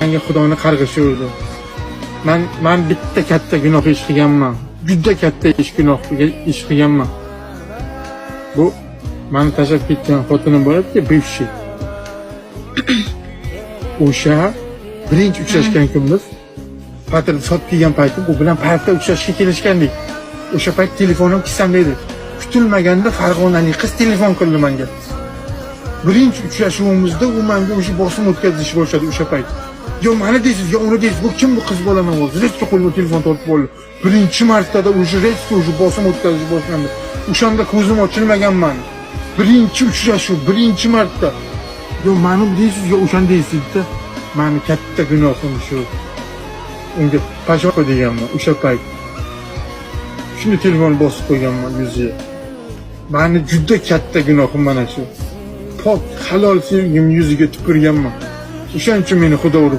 Menga Xudoni qarg'ishi edi. Men bitta katta gunoh ish qilganman. Juda katta ish qilganman. Bu meni tashlab ketgan xotinim bo'ladi-ku, bivshi. O'sha birinchi uchrashgan kunimiz patir sotib kelgan paytim u bilan parkda uchrashishga kelishgandik. O'sha payt telefonim kissamda edi. Kutilmaganda farg'onalik qiz telefon qildi menga. Birinchi uchrashuvimizda u menga o'sha bosim o'tkazishni boshladi o'sha payt. Yo meni deysiz, yo uni deysiz, bu kim bu qiz bolaman hozir? Rezko qo'limga telefon tortib oldi. Birinchi martada o'sha rezko bosim o'tkazishni boshlandi. O'shanda ko'zim ochilmaganman. Birinchi uchrashuv, birinchi marta. Yo meni deysiz, yo o'shani deysiz-da. Meni katta gunohim shu. Unga pashoko deganman o'sha payt. Shuni telefon bosib qo'yganman yuziga. Meni juda katta gunohim mana shu. Pok halol sevgim yuziga tupurganman. O'shaning uchun meni Xudo urib